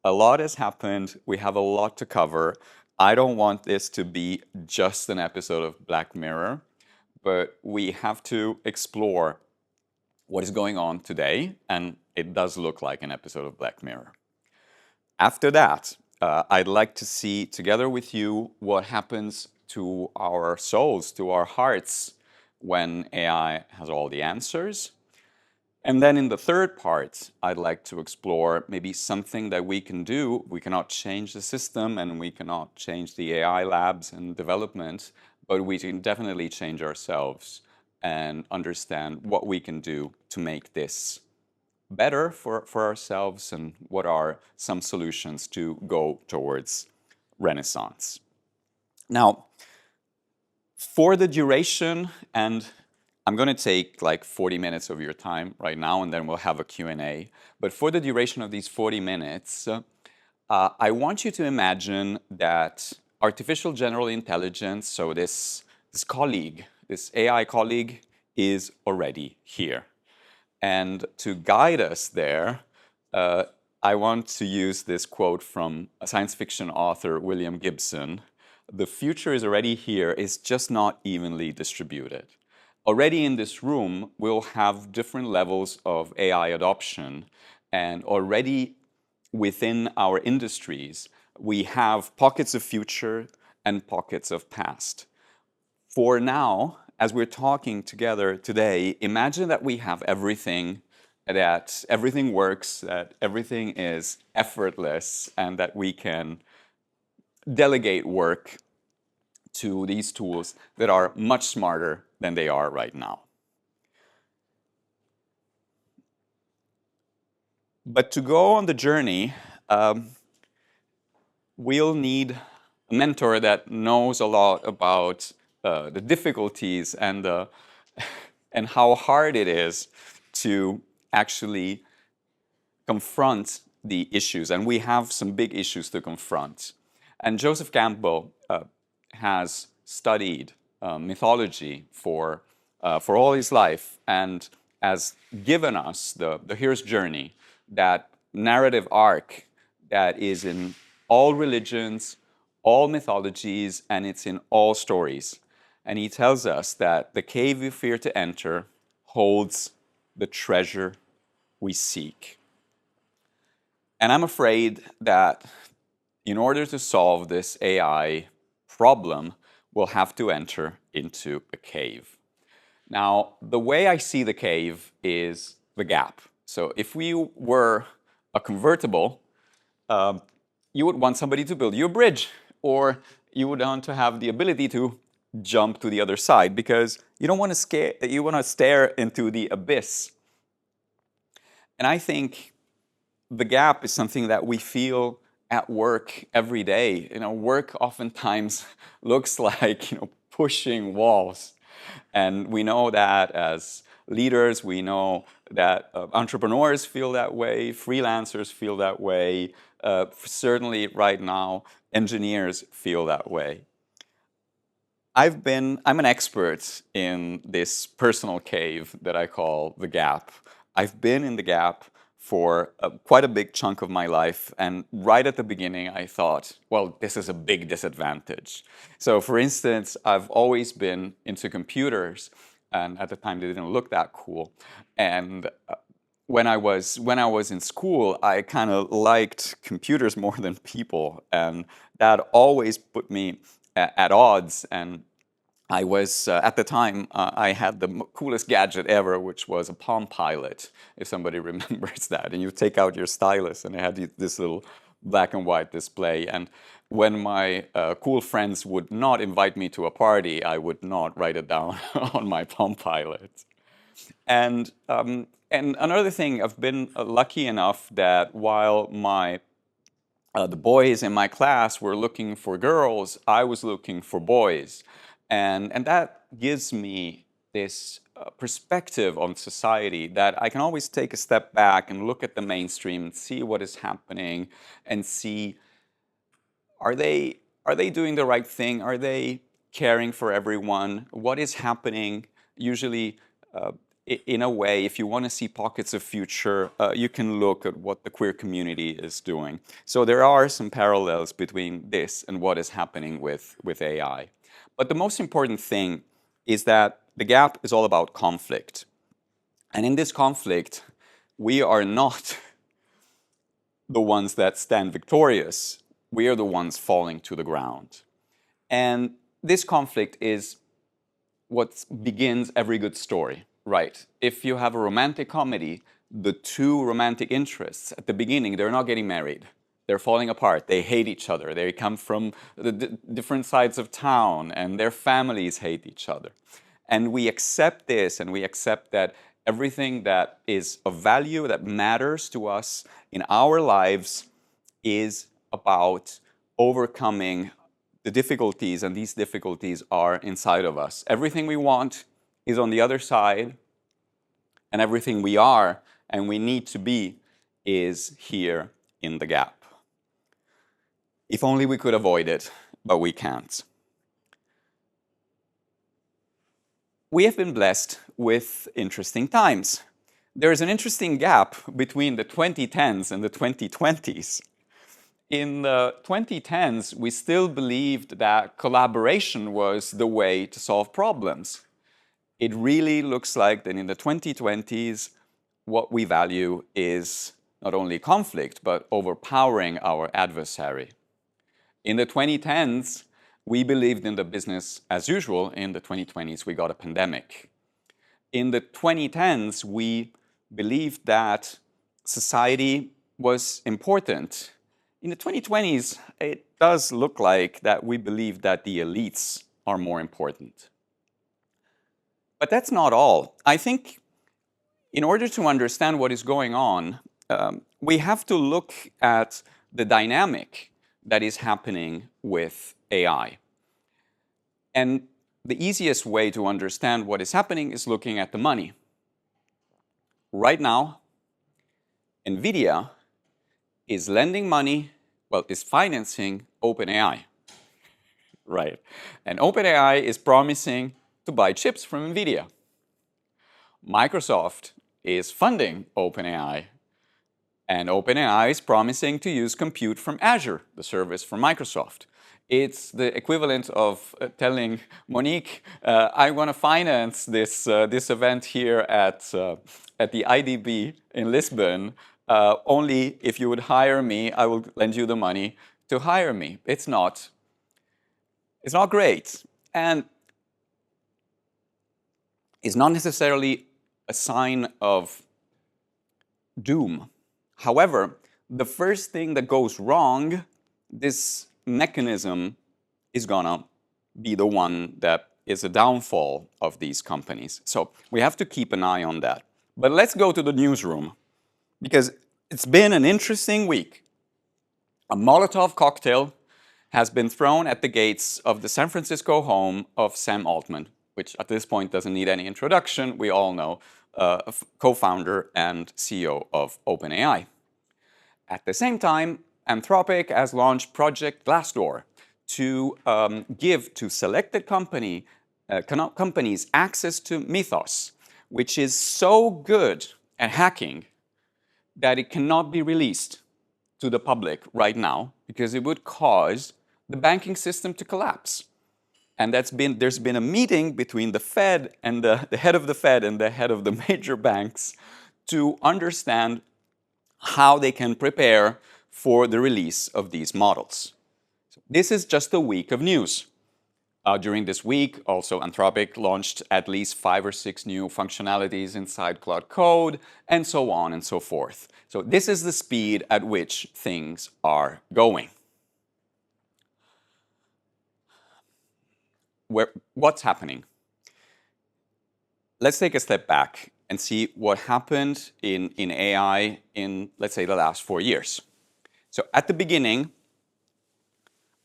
a lot has happened. We have a lot to cover. I don't want this to be just an episode of Black Mirror, but we have to explore what is going on today, and it does look like an episode of Black Mirror. After that, I'd like to see together with you what happens to our souls, to our hearts, when AI has all the answers. And then in the third part, I'd like to explore maybe something that we can do. We cannot change the system and we cannot change the AI labs and development, but we can definitely change ourselves and understand what we can do to make this better for ourselves and what are some solutions to go towards Renaissance. Now, for the duration, and I'm going to take like 40 minutes of your time right now, and then we'll have a Q&A. But for the duration of these 40 minutes, I want you to imagine that artificial general intelligence, so this colleague, this AI colleague, is already here. And to guide us there, I want to use this quote from a science fiction author, William Gibson. The future is already here, it's just not evenly distributed. Already in this room, we'll have different levels of AI adoption, and already within our industries, we have pockets of future and pockets of past. For now, as we're talking together today, imagine that we have everything, that everything works, that everything is effortless, and that we can delegate work to these tools that are much smarter than they are right now. But to go on the journey, we'll need a mentor that knows a lot about the difficulties and how hard it is to actually confront the issues. And we have some big issues to confront. And Joseph Campbell has studied mythology for all his life and has given us the hero's journey, that narrative arc that is in all religions, all mythologies, and it's in all stories. And he tells us that the cave we fear to enter holds the treasure we seek. And I'm afraid that in order to solve this AI problem, we'll have to enter into a cave. Now, the way I see the cave is the gap. So if we were a convertible, you would want somebody to build you a bridge, or you would want to have the ability to jump to the other side because you don't want to stare into the abyss. And I think the gap is something that we feel at work every day. Work oftentimes looks like pushing walls, and we know that as leaders, we know that entrepreneurs feel that way, freelancers feel that way. Certainly, right now, engineers feel that way. I'm an expert in this personal cave that I call the gap. I've been in the gap for quite a big chunk of my life. And right at the beginning, I thought, well, this is a big disadvantage. So for instance, I've always been into computers. And at the time, they didn't look that cool. And when I was in school, I kind of liked computers more than people. And that always put me at odds. And I was, at the time, I had the coolest gadget ever, which was a Palm Pilot, if somebody remembers that. And you take out your stylus, and it had this little black and white display. And when my cool friends would not invite me to a party, I would not write it down on my Palm Pilot. And another thing, I've been lucky enough that while the boys in my class were looking for girls, I was looking for boys. And that gives me this perspective on society that I can always take a step back and look at the mainstream and see what is happening and see, are they doing the right thing? Are they caring for everyone? What is happening? Usually in a way, if you want to see pockets of future, you can look at what the queer community is doing. So there are some parallels between this and what is happening with AI. But the most important thing is that the gap is all about conflict. And in this conflict, we are not the ones that stand victorious. We are the ones falling to the ground. And this conflict is what begins every good story, right? If you have a romantic comedy, the two romantic interests at the beginning, they're not getting married. They're falling apart. They hate each other. They come from the different sides of town, and their families hate each other. And we accept this, and we accept that everything that is of value, that matters to us in our lives, is about overcoming the difficulties, and these difficulties are inside of us. Everything we want is on the other side, and everything we are and we need to be is here in the gap. If only we could avoid it, but we can't. We have been blessed with interesting times. There is an interesting gap between the 2010s and the 2020s. In the 2010s, we still believed that collaboration was the way to solve problems. It really looks like that in the 2020s, what we value is not only conflict, but overpowering our adversary. In the 2010s, we believed in the business as usual. In the 2020s, we got a pandemic. In the 2010s, we believed that society was important. In the 2020s, it does look like that we believe that the elites are more important. But that's not all. I think in order to understand what is going on, we have to look at the dynamic that is happening with AI. And the easiest way to understand what is happening is looking at the money. Right now, NVIDIA is lending money, well, is financing OpenAI, right? And OpenAI is promising to buy chips from NVIDIA. Microsoft is funding OpenAI, and OpenAI is promising to use compute from Azure, the service from Microsoft. It's the equivalent of telling Monique, I want to finance this event here at the IDB in Lisbon. Only if you would hire me, I will lend you the money to hire me. It's not great. And it's not necessarily a sign of doom. However, the first thing that goes wrong, this mechanism is gonna be the one that is a downfall of these companies. So we have to keep an eye on that. But let's go to the newsroom, because it's been an interesting week. A Molotov cocktail has been thrown at the gates of the San Francisco home of Sam Altman, which at this point doesn't need any introduction. We all know, co-founder and CEO of OpenAI. At the same time, Anthropic has launched Project Glassdoor to give to selected companies access to Mythos, which is so good at hacking that it cannot be released to the public right now because it would cause the banking system to collapse. And there's been a meeting between the Fed and the head of the Fed and the head of the major banks to understand how they can prepare for the release of these models. So this is just a week of news. During this week, also Anthropic launched at least 5 or 6 new functionalities inside Cloud Code, and so on and so forth. So this is the speed at which things are going. What's happening? Let's take a step back and see what happened in AI in, let's say, the last 4 years. So at the beginning,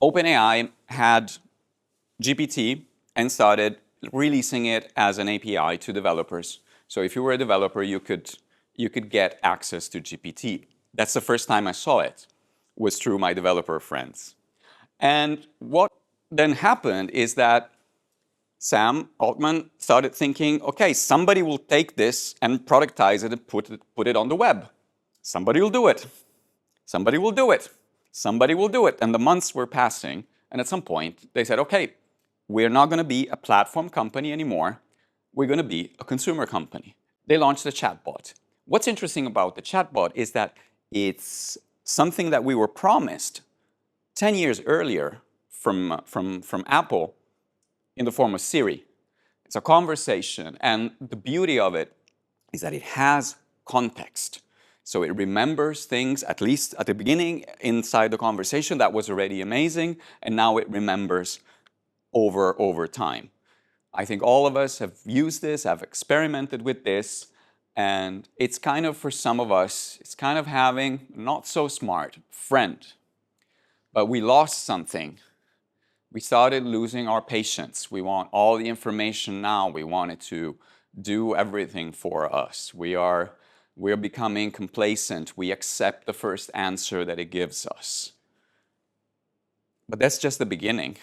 OpenAI had GPT and started releasing it as an API to developers. So if you were a developer, you could get access to GPT. That's the first time I saw it, was through my developer friends. And what then happened is that Sam Altman started thinking, okay, somebody will take this and productize it and put it on the web. Somebody will do it. Somebody will do it. Somebody will do it. And the months were passing. And at some point, they said, okay, we're not going to be a platform company anymore. We're going to be a consumer company. They launched a chatbot. What's interesting about the chatbot is that it's something that we were promised 10 years earlier from Apple in the form of Siri. It's a conversation, and the beauty of it is that it has context. So it remembers things, at least at the beginning, inside the conversation. That was already amazing, and now it remembers over time. I think all of us have used this, have experimented with this, and it's kind of, for some of us, it's kind of having not so smart friend. But we lost something. We started losing our patience. We want all the information now. We want it to do everything for us. We're becoming complacent. We accept the first answer that it gives us. But that's just the beginning.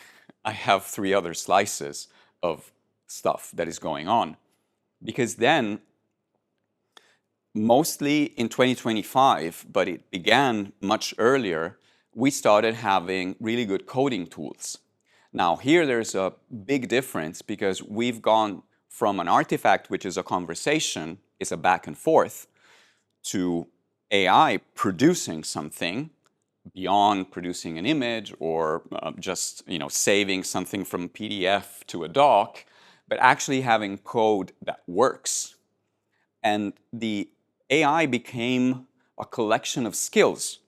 I have 3 other slices of stuff that is going on. Because then, mostly in 2025, but it began much earlier, we started having really good coding tools. Now, here there's a big difference because we've gone from an artifact, which is a conversation, is a back and forth, to AI producing something beyond producing an image or just saving something from PDF to a doc, but actually having code that works. And the AI became a collection of skills.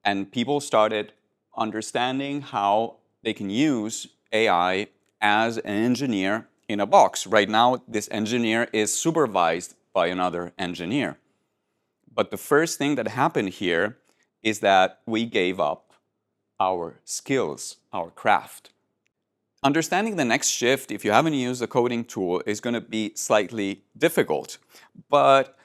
And people started understanding how they can use AI as an engineer in a box. Right now, this engineer is supervised by another engineer. But the first thing that happened here is that we gave up our skills, our craft. Understanding the next shift, if you haven't used a coding tool, is going to be slightly difficult. But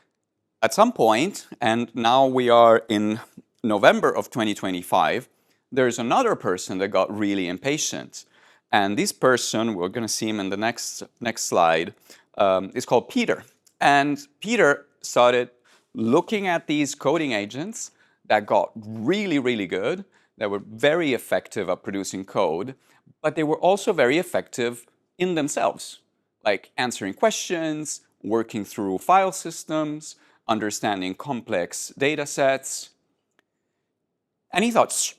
at some point, and now we are in November of 2025, there's another person that got really impatient. And this person, we're going to see him in the next slide, is called Peter. And Peter started looking at these coding agents that got really, really good, that were very effective at producing code, but they were also very effective in themselves, like answering questions, working through file systems, understanding complex data sets. And he thought,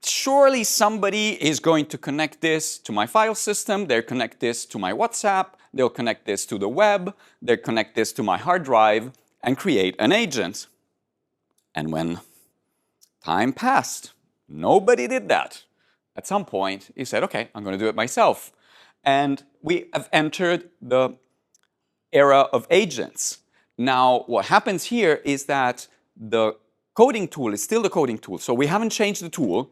surely somebody is going to connect this to my file system, they'll connect this to my WhatsApp, they'll connect this to the web, they'll connect this to my hard drive, and create an agent. And when time passed, nobody did that. At some point, he said, okay, I'm going to do it myself. And we have entered the era of agents. Now, what happens here is that the coding tool is still the coding tool. So we haven't changed the tool,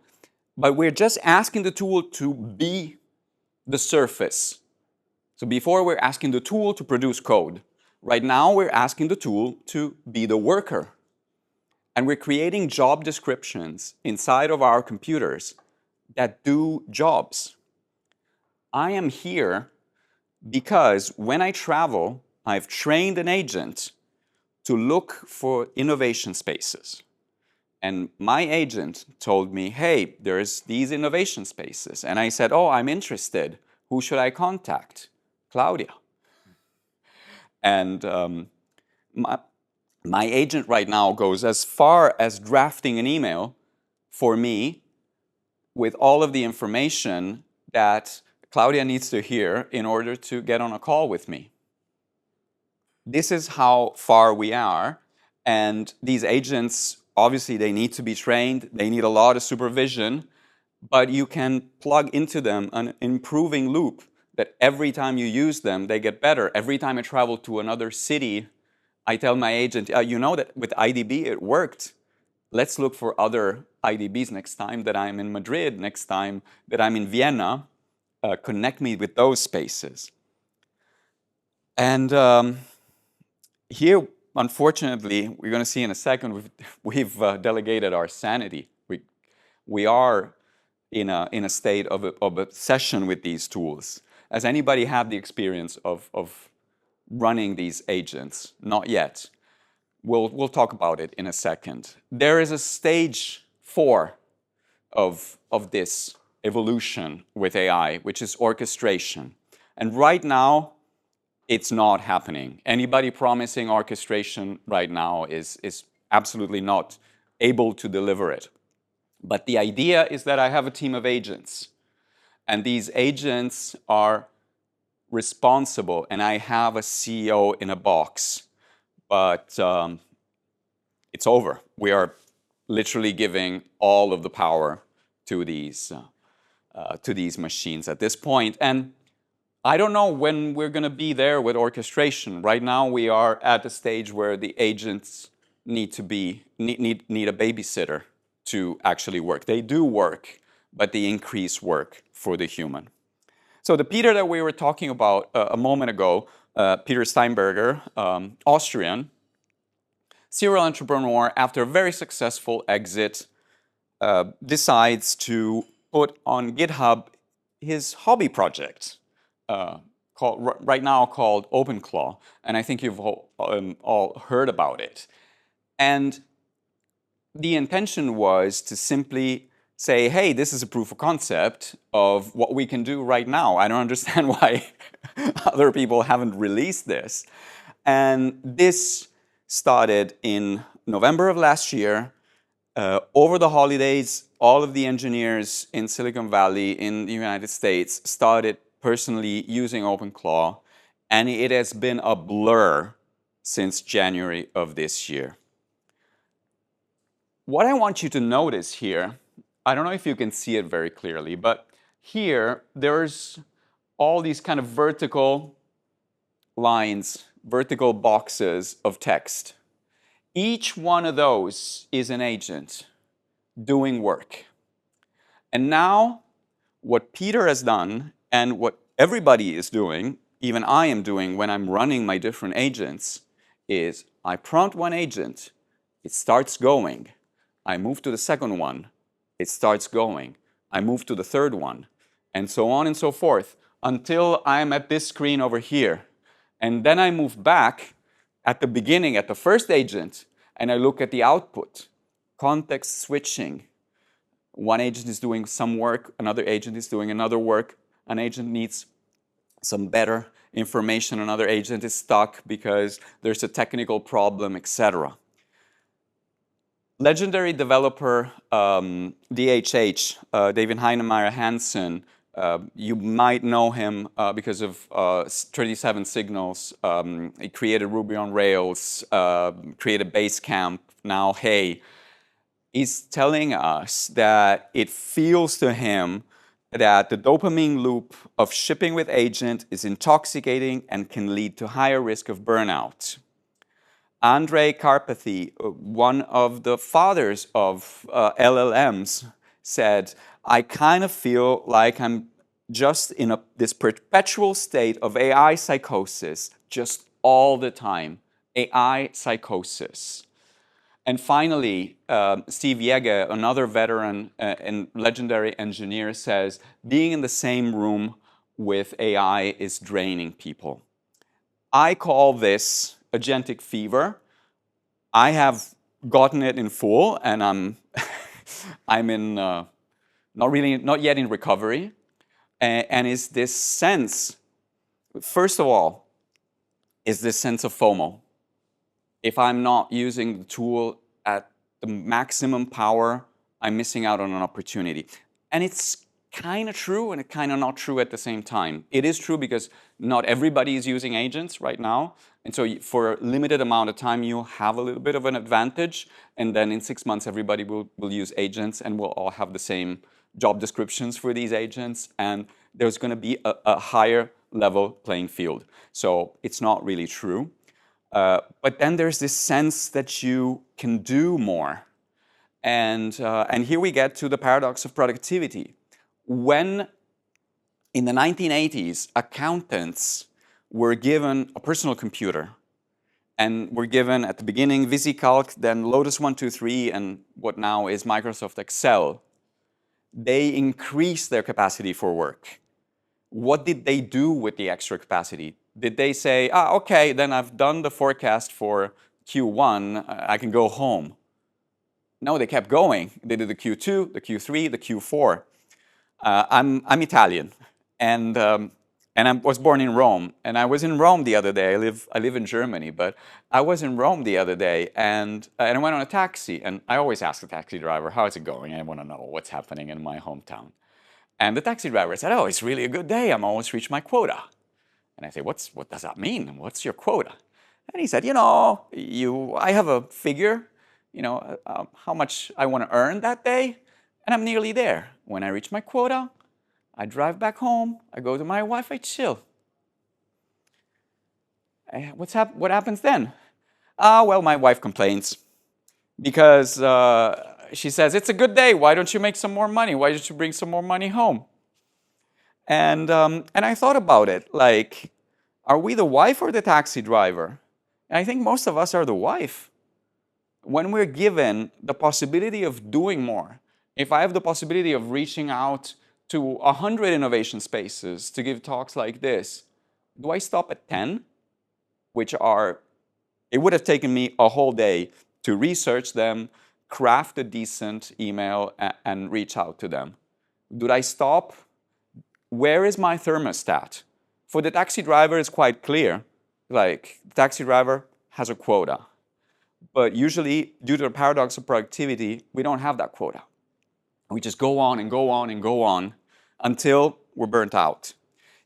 but we're just asking the tool to be the surface. So before we're asking the tool to produce code. Right now we're asking the tool to be the worker. And we're creating job descriptions inside of our computers that do jobs. I am here because when I travel, I've trained an agent to look for innovation spaces. And my agent told me, hey, there's these innovation spaces. And I said, oh, I'm interested. Who should I contact? Claudia. And my agent right now goes as far as drafting an email for me with all of the information that Claudia needs to hear in order to get on a call with me. This is how far we are. And these agents, obviously, they need to be trained. They need a lot of supervision. But you can plug into them an improving loop that every time you use them, they get better. Every time I travel to another city, I tell my agent, you know that with IDB it worked. Let's look for other IDBs next time that I'm in Madrid, next time that I'm in Vienna. Connect me with those spaces. And here, unfortunately, we're going to see in a second, we've delegated our sanity. We are in a state of obsession with these tools. Has anybody had the experience of running these agents? Not yet. We'll talk about it in a second. There is a stage 4 of this evolution with AI, which is orchestration. And right now, it's not happening. Anybody promising orchestration right now is absolutely not able to deliver it. But the idea is that I have a team of agents, and these agents are responsible, and I have a CEO in a box. But it's over. We are literally giving all of the power to these machines at this point. And I don't know when we're going to be there with orchestration. Right now, we are at a stage where the agents need a babysitter to actually work. They do work, but they increase work for the human. So the Peter that we were talking about a moment ago, Peter Steinberger, Austrian, serial entrepreneur, after a very successful exit, decides to put on GitHub his hobby project, right now called OpenClaw, and I think you've all heard about it. And the intention was to simply say, hey, this is a proof of concept of what we can do right now. I don't understand why other people haven't released this. And this started in November of last year. Over the holidays, all of the engineers in Silicon Valley in the United States started personally using OpenClaw, and it has been a blur since January of this year. What I want you to notice here, I don't know if you can see it very clearly, but here there's all these kind of vertical lines, vertical boxes of text. Each one of those is an agent doing work. And now what Peter has done and what everybody is doing, even I am doing when I'm running my different agents, is I prompt one agent, it starts going. I move to the second one, it starts going. I move to the third one, and so on and so forth, until I'm at this screen over here. And then I move back at the beginning, at the first agent, and I look at the output. Context switching. One agent is doing some work, another agent is doing another work. An agent needs some better information, another agent is stuck because there's a technical problem, etc. Legendary developer DHH, David Heinemeier Hansen, you might know him because of 37 Signals. He created Ruby on Rails, created Basecamp, now Hey. He's telling us that it feels to him that the dopamine loop of shipping with agent is intoxicating and can lead to higher risk of burnout. Andrej Karpathy, one of the fathers of LLMs, said, I kind of feel like I'm just in this perpetual state of AI psychosis, just all the time. AI psychosis. And finally, Steve Yege, another veteran and legendary engineer, says, being in the same room with AI is draining people. I call this agentic fever. I have gotten it in full, and I'm in not yet in recovery. And is this sense, first of all, is this sense of FOMO. If I'm not using the tool at the maximum power, I'm missing out on an opportunity. And it's kind of true and kind of not true at the same time. It is true because not everybody is using agents right now. And so for a limited amount of time, you have a little bit of an advantage. And then in 6 months, everybody will use agents and we'll all have the same job descriptions for these agents. And there's going to be a higher level playing field. So it's not really true. But then there's this sense that you can do more. And here we get to the paradox of productivity. When in the 1980s, accountants were given a personal computer and were given at the beginning VisiCalc, then Lotus 123, and what now is Microsoft Excel, they increased their capacity for work. what did they do with the extra capacity? Did they say, okay, then I've done the forecast for Q1, I can go home? No, they kept going. They did the Q2, the Q3, the Q4. I'm Italian, and I was born in Rome. And I was in Rome the other day. I live in Germany, but I was in Rome the other day, and I went on a taxi. And I always ask the taxi driver, "How is it going? I want to know what's happening in my hometown." And the taxi driver said, "Oh, it's really a good day. I'm almost reached my quota." And I say, "What does that mean? What's your quota?" And he said, I have a figure, how much I want to earn that day, and I'm nearly there. When I reach my quota, I drive back home, I go to my wife, I chill. What happens then? Well, my wife complains because she says, "It's a good day. Why don't you make some more money? Why don't you bring some more money home?" And I thought about it, like, are we the wife or the taxi driver? And I think most of us are the wife. When we're given the possibility of doing more, if I have the possibility of reaching out to 100 innovation spaces to give talks like this, do I stop at 10, it would have taken me a whole day to research them, craft a decent email, and reach out to them? Do I stop? Where is my thermostat? For the taxi driver, it's quite clear. Like, the taxi driver has a quota. But usually, due to the paradox of productivity, we don't have that quota. We just go on and go on and go on until we're burnt out.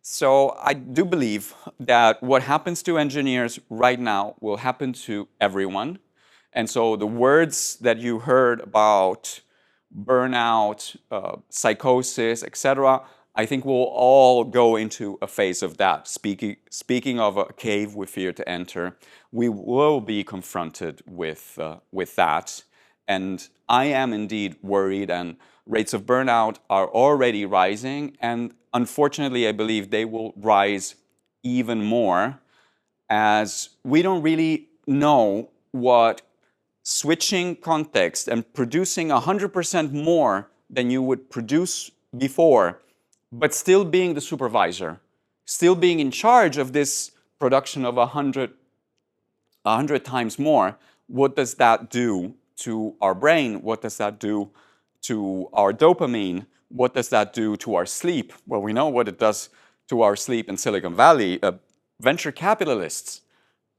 So I do believe that what happens to engineers right now will happen to everyone. And so the words that you heard about burnout, psychosis, etc., I think we'll all go into a phase of that. Speaking of a cave we fear to enter, we will be confronted with that. And I am indeed worried, and rates of burnout are already rising. And unfortunately, I believe they will rise even more, as we don't really know what switching context and producing 100% more than you would produce before, but still being the supervisor, still being in charge of this production of 100 times more, what does that do to our brain? What does that do to our dopamine? What does that do to our sleep? Well, we know what it does to our sleep in Silicon Valley. Venture capitalists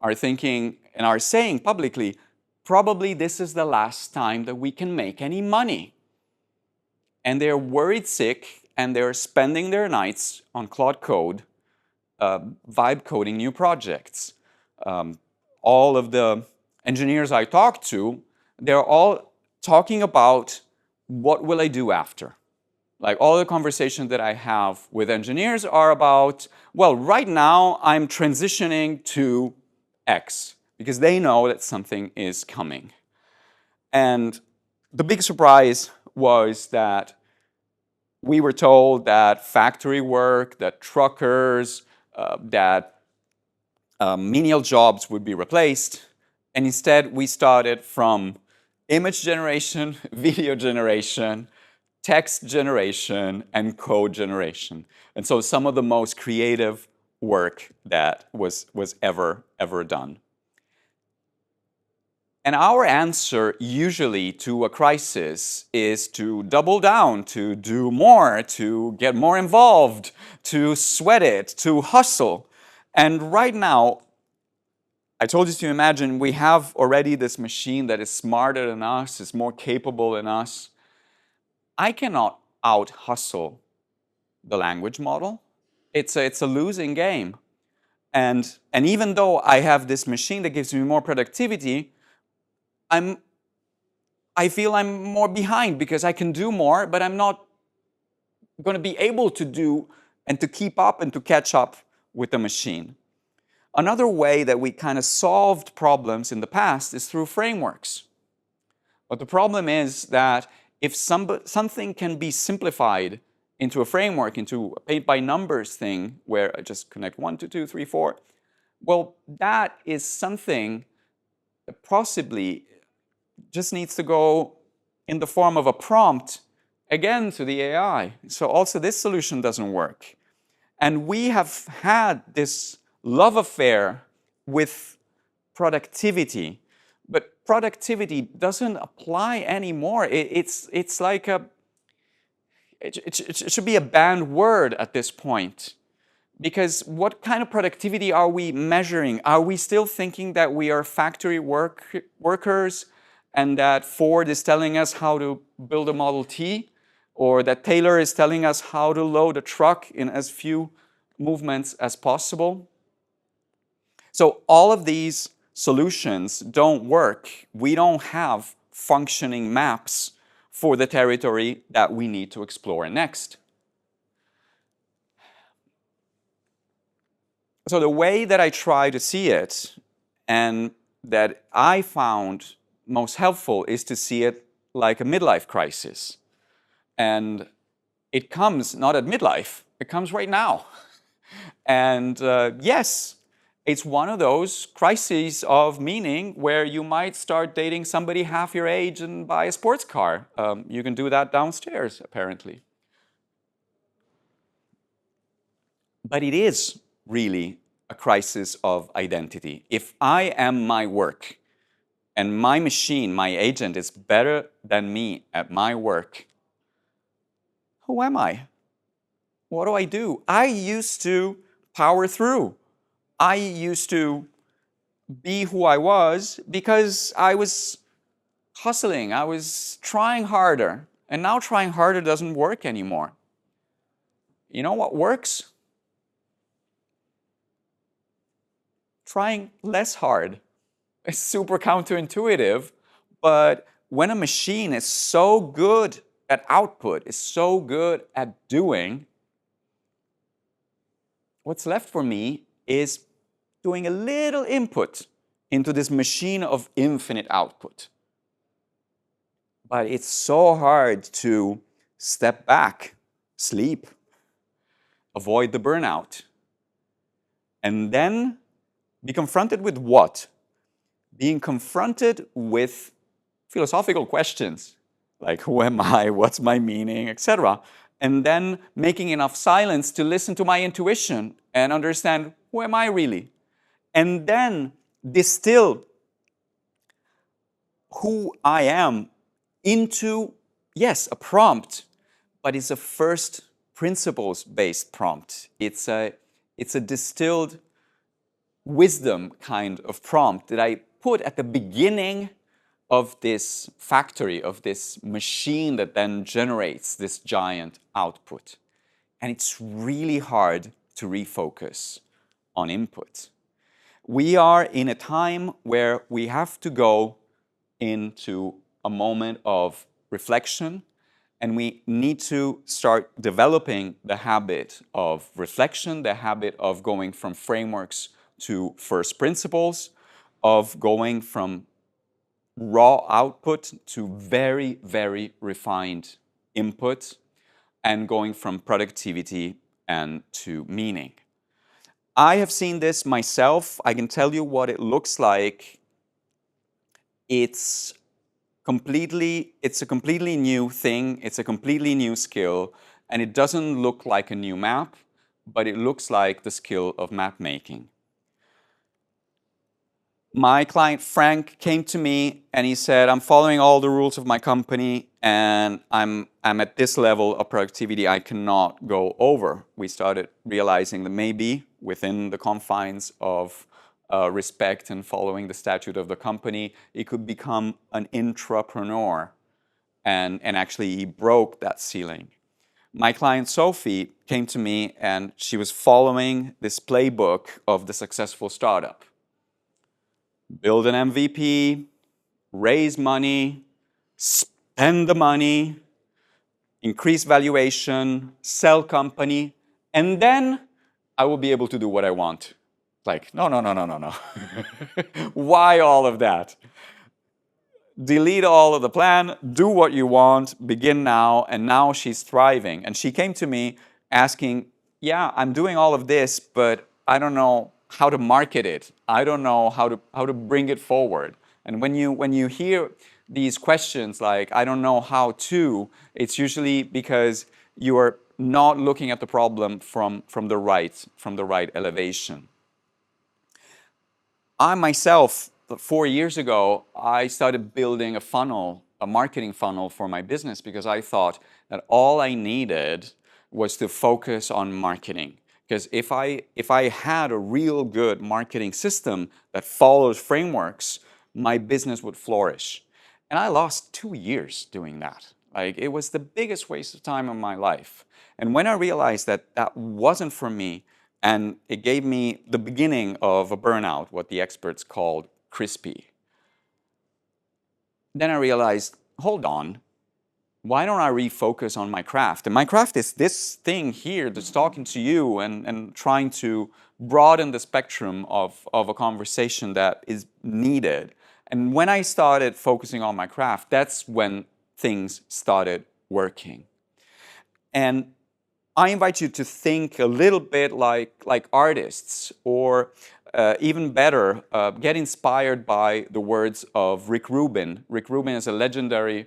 are thinking and are saying publicly, probably this is the last time that we can make any money. And they're worried sick, and they're spending their nights on Claude Code, vibe coding new projects. All of the engineers I talk to, they're all talking about, what will I do after? Like, all the conversations that I have with engineers are about, well, right now I'm transitioning to X, because they know that something is coming. And the big surprise was that we were told that factory work, that truckers, that menial jobs would be replaced. And instead, we started from image generation, video generation, text generation, and code generation. And so some of the most creative work that was ever done. And our answer usually to a crisis is to double down, to do more, to get more involved, to sweat it, to hustle. And right now, I told you to imagine we have already this machine that is smarter than us, is more capable than us. I cannot out-hustle the language model. It's a losing game. And even though I have this machine that gives me more productivity, I feel I'm more behind because I can do more, but I'm not going to be able to do and to keep up and to catch up with the machine. Another way that we kind of solved problems in the past is through frameworks. But the problem is that if something can be simplified into a framework, into a paint-by-numbers thing, where I just connect 1, 2, 2, 3, 4, well, that is something that possibly just needs to go in the form of a prompt, again, to the AI. So also this solution doesn't work. And we have had this love affair with productivity, but productivity doesn't apply anymore. It's like it should be a banned word at this point. Because what kind of productivity are we measuring? Are we still thinking that we are factory workers and that Ford is telling us how to build a Model T? Or that Taylor is telling us how to load a truck in as few movements as possible? So all of these solutions don't work. We don't have functioning maps for the territory that we need to explore next. So the way that I try to see it and that I found most helpful is to see it like a midlife crisis. And it comes not at midlife, it comes right now. And yes, it's one of those crises of meaning where you might start dating somebody half your age and buy a sports car. You can do that downstairs, apparently. But it is really a crisis of identity. If I am my work and my machine, my agent, is better than me at my work, who am I? What do I do? I used to power through. I used to be who I was because I was hustling. I was trying harder. And now trying harder doesn't work anymore. You know what works? Trying less hard. It's super counterintuitive, but when a machine is so good at output, is so good at doing, what's left for me is doing a little input into this machine of infinite output. But it's so hard to step back, sleep, avoid the burnout, and then be confronted with what? Being confronted with philosophical questions like who am I, what's my meaning, etc. And then making enough silence to listen to my intuition and understand who am I really? And then distill who I am into, yes, a prompt, but it's a first principles-based prompt. It's a distilled wisdom kind of prompt that I put at the beginning of this factory, of this machine that then generates this giant output. And it's really hard to refocus on input. We are in a time where we have to go into a moment of reflection, and we need to start developing the habit of reflection, the habit of going from frameworks to first principles, of going from raw output to very, very refined input, and going from productivity and to meaning. I have seen this myself. I can tell you what it looks like. It's a completely new thing. It's a completely new skill. And it doesn't look like a new map, but it looks like the skill of map making. My client Frank came to me and he said, I'm following all the rules of my company and I'm at this level of productivity I cannot go over. We started realizing that maybe within the confines of respect and following the statute of the company, he could become an intrapreneur. And actually he broke that ceiling. My client Sophie came to me and she was following this playbook of the successful startup. Build an MVP, raise money, spend the money, increase valuation, sell company, and then I will be able to do what I want. Like, no. Why all of that? Delete all of the plan, do what you want, begin now, and now she's thriving. And she came to me asking, yeah, I'm doing all of this, but I don't know how to market it. I don't know how to bring it forward. And when you hear these questions like, I don't know how to, it's usually because you are not looking at the problem from the right elevation. I myself, 4 years ago, I started building a marketing funnel for my business, because I thought that all I needed was to focus on marketing. Because if I had a real good marketing system that follows frameworks, my business would flourish. And I lost 2 years doing that. Like, it was the biggest waste of time of my life. And when I realized that that wasn't for me, and it gave me the beginning of a burnout, what the experts called crispy, then I realized, hold on, why don't I refocus on my craft? And my craft is this thing here that's talking to you and trying to broaden the spectrum of a conversation that is needed. And when I started focusing on my craft, that's when things started working. And I invite you to think a little bit like artists, or even better, get inspired by the words of Rick Rubin. Rick Rubin is a legendary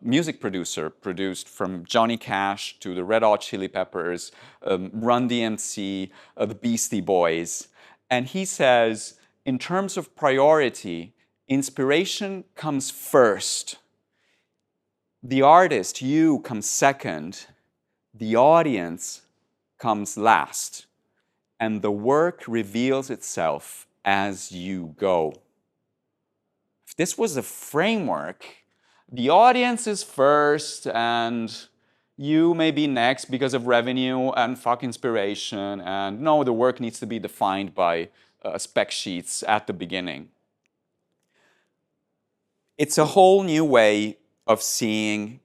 music producer, produced from Johnny Cash to the Red Hot Chili Peppers, Run DMC, the Beastie Boys. And he says, in terms of priority, inspiration comes first. The artist, you, comes second. The audience comes last. And the work reveals itself as you go. If this was a framework, the audience is first, and you may be next because of revenue and fuck inspiration, and no, the work needs to be defined by spec sheets at the beginning. It's a whole new way of seeing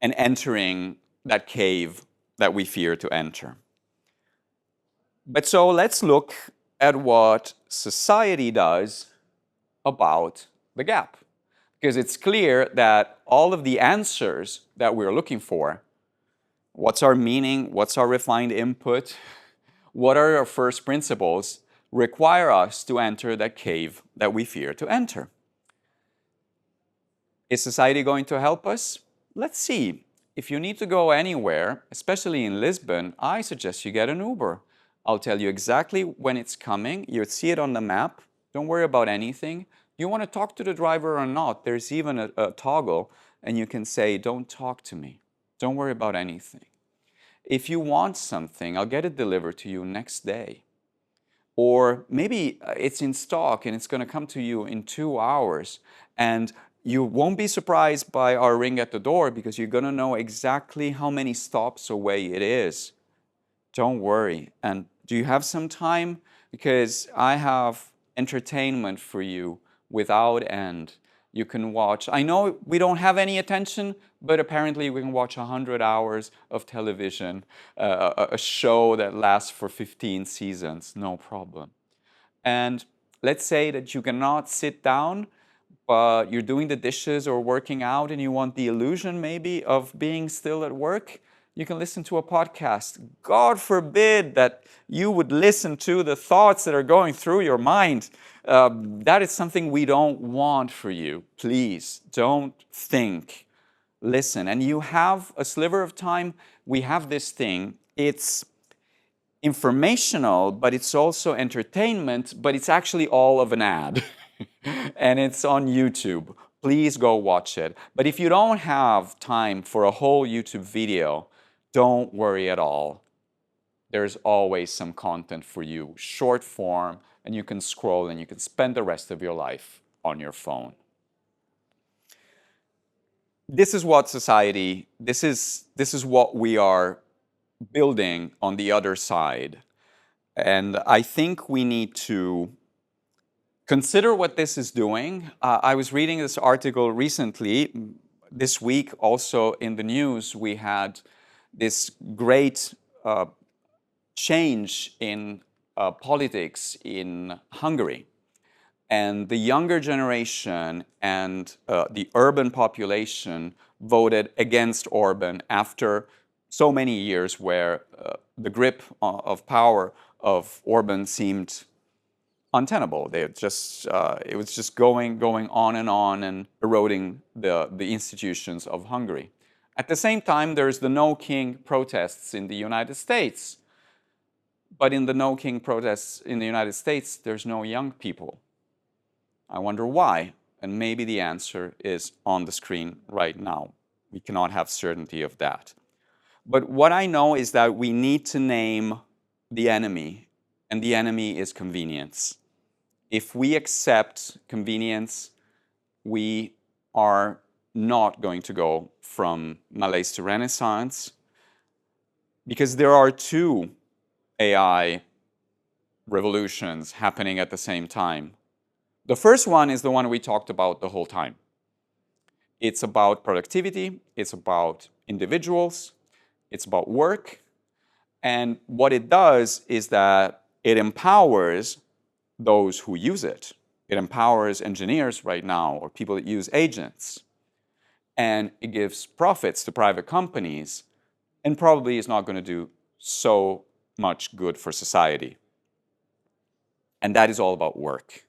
and entering that cave that we fear to enter. But so let's look at what society does about the gap. Because it's clear that all of the answers that we're looking for, what's our meaning, what's our refined input, what are our first principles, require us to enter that cave that we fear to enter. Is society going to help us? Let's see. If you need to go anywhere, especially in Lisbon, I suggest you get an Uber. I'll tell you exactly when it's coming. You'll see it on the map. Don't worry about anything. You want to talk to the driver or not, there's even a toggle, and you can say, don't talk to me. Don't worry about anything. If you want something, I'll get it delivered to you next day. Or maybe it's in stock and it's going to come to you in 2 hours. And you won't be surprised by our ring at the door, because you're going to know exactly how many stops away it is. Don't worry. And do you have some time? Because I have entertainment for you without end. You can watch. I know we don't have any attention, but apparently we can watch 100 hours of television, a show that lasts for 15 seasons, no problem. And let's say that you cannot sit down, but you're doing the dishes or working out and you want the illusion maybe of being still at work. You can listen to a podcast. God forbid that you would listen to the thoughts that are going through your mind. That is something we don't want for you. Please, don't think. Listen. And you have a sliver of time. We have this thing. It's informational, but it's also entertainment, but it's actually all of an ad. And it's on YouTube. Please go watch it. But if you don't have time for a whole YouTube video, don't worry at all. There's always some content for you, short form, and you can scroll and you can spend the rest of your life on your phone. This is what society, this is what we are building on the other side. And I think we need to consider what this is doing. I was reading this article recently. This week, also in the news, we had this great change in politics in Hungary. And the younger generation and the urban population voted against Orban after so many years where the grip of power of Orban seemed untenable. It was just going on and eroding the institutions of Hungary. At the same time, there's the No King protests in the United States. But in the No King protests in the United States, there's no young people. I wonder why. And maybe the answer is on the screen right now. We cannot have certainty of that. But what I know is that we need to name the enemy, and the enemy is convenience. If we accept convenience, we are not going to go from malaise to renaissance, because there are two AI revolutions happening at the same time. The first one is the one we talked about the whole time. It's about productivity, it's about individuals, it's about work, and what it does is that it empowers those who use it. It empowers engineers right now, or people that use agents, and it gives profits to private companies, and probably is not going to do so much good for society. And that is all about work.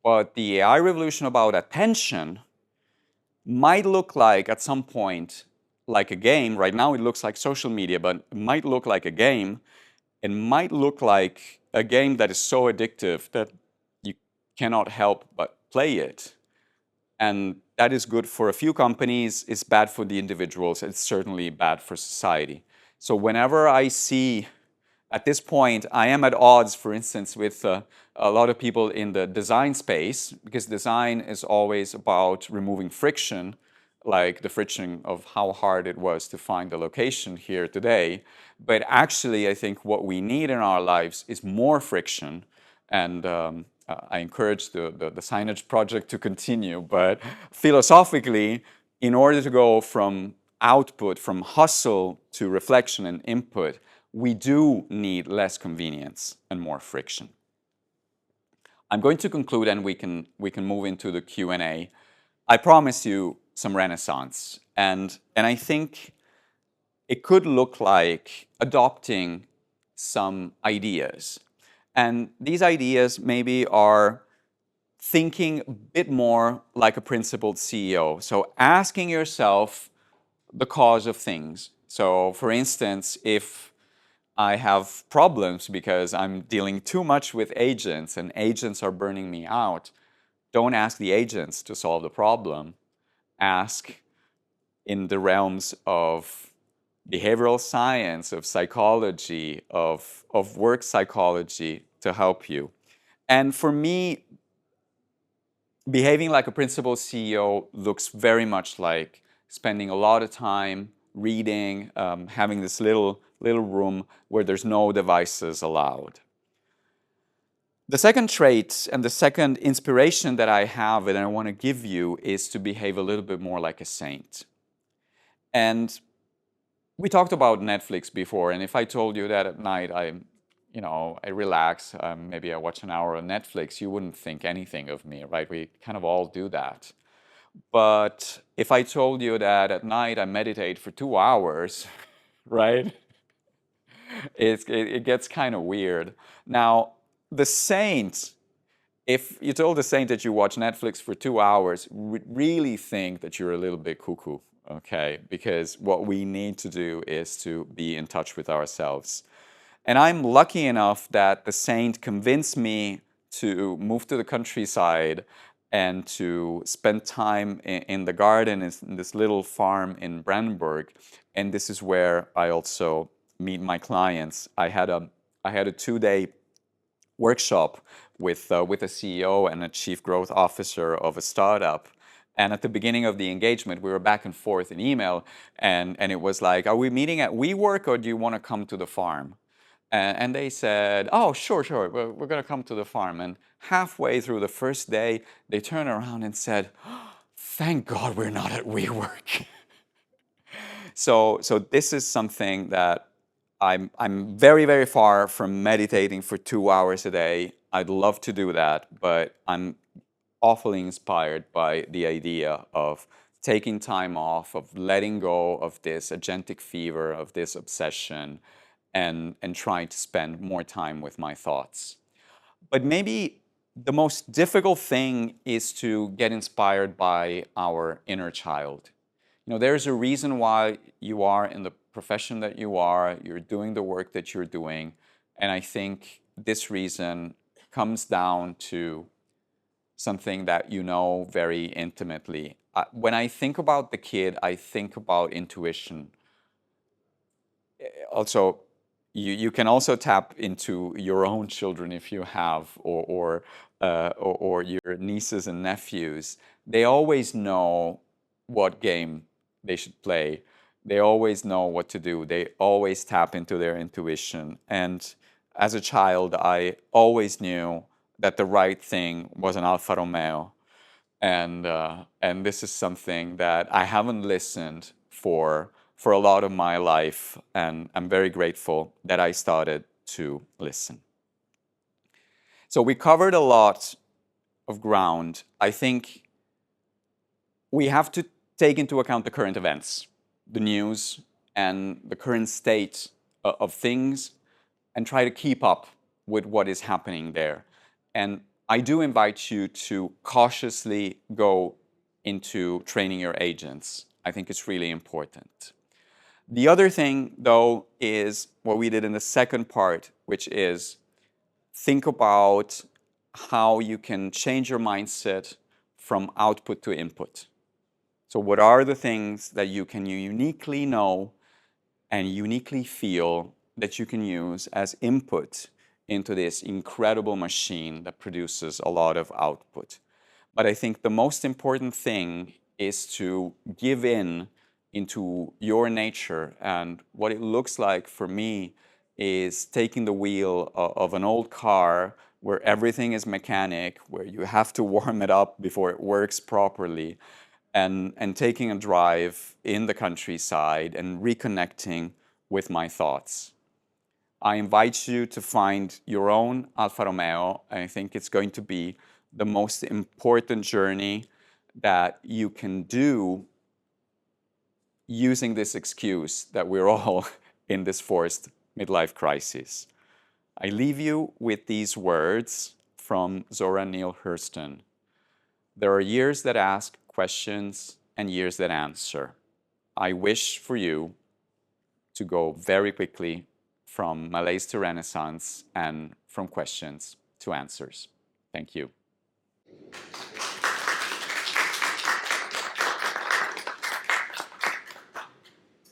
But the AI revolution about attention might look like, at some point, like a game. Right now it looks like social media, but it might look like a game. It might look like a game that is so addictive that you cannot help but play it. And that is good for a few companies, it's bad for the individuals, it's certainly bad for society. So whenever I see, at this point, I am at odds, for instance, with a lot of people in the design space, because design is always about removing friction, like the friction of how hard it was to find the location here today. But actually, I think what we need in our lives is more friction. And I encourage the signage project to continue. But philosophically, in order to go from output, from hustle to reflection and input, we do need less convenience and more friction. I'm going to conclude, and we can move into the Q&A. I promise you some renaissance, and I think it could look like adopting some ideas. And these ideas maybe are thinking a bit more like a principled CEO. So asking yourself the cause of things. So for instance, if I have problems because I'm dealing too much with agents and agents are burning me out, don't ask the agents to solve the problem. Ask in the realms of behavioral science, of psychology, of work psychology to help you. And for me, behaving like a principled CEO looks very much like spending a lot of time reading, having this little room where there's no devices allowed. The second trait and the second inspiration that I have and I want to give you is to behave a little bit more like a saint. And we talked about Netflix before, and if I told you that at night I relax, maybe I watch an hour of Netflix, you wouldn't think anything of me, right? We kind of all do that. But if I told you that at night I meditate for 2 hours, right? It gets kind of weird. Now, the saint, if you told the saint that you watch Netflix for 2 hours, really think that you're a little bit cuckoo, okay? Because what we need to do is to be in touch with ourselves. And I'm lucky enough that the saint convinced me to move to the countryside and to spend time in the garden in this little farm in Brandenburg. And this is where I also meet my clients. I had a 2-day workshop with a CEO and a chief growth officer of a startup. And at the beginning of the engagement, we were back and forth in email, and it was like, are we meeting at WeWork or do you want to come to the farm? And they said, oh, sure, we're going to come to the farm. And halfway through the first day, they turned around and said, oh, thank God we're not at WeWork. So this is something that I'm very, very far from meditating for 2 hours a day. I'd love to do that, but I'm awfully inspired by the idea of taking time off, of letting go of this agentic fever, of this obsession, and trying to spend more time with my thoughts. But maybe the most difficult thing is to get inspired by our inner child. there's a reason why you are in the profession that you are, you're doing the work that you're doing. And I think this reason comes down to something that you know very intimately. When I think about the kid, I think about intuition. Also, you can also tap into your own children if you have, or your nieces and nephews. They always know what game they should play. They always know what to do. They always tap into their intuition. And as a child, I always knew that the right thing was an Alfa Romeo, and this is something that I haven't listened for a lot of my life, and I'm very grateful that I started to listen. So we covered a lot of ground. I think we have to take into account the current events, the news, and the current state of things, and try to keep up with what is happening there. And I do invite you to cautiously go into training your agents. I think it's really important. The other thing, though, is what we did in the second part, which is think about how you can change your mindset from output to input. So what are the things that you can uniquely know and uniquely feel that you can use as input into this incredible machine that produces a lot of output? But I think the most important thing is to give in into your nature. And what it looks like for me is taking the wheel of an old car where everything is mechanic, where you have to warm it up before it works properly, and taking a drive in the countryside and reconnecting with my thoughts. I invite you to find your own Alfa Romeo. I think it's going to be the most important journey that you can do using this excuse that we're all in this forced midlife crisis. I leave you with these words from Zora Neale Hurston. There are years that ask questions and years that answer. I wish for you to go very quickly from malaise to renaissance and from questions to answers. Thank you.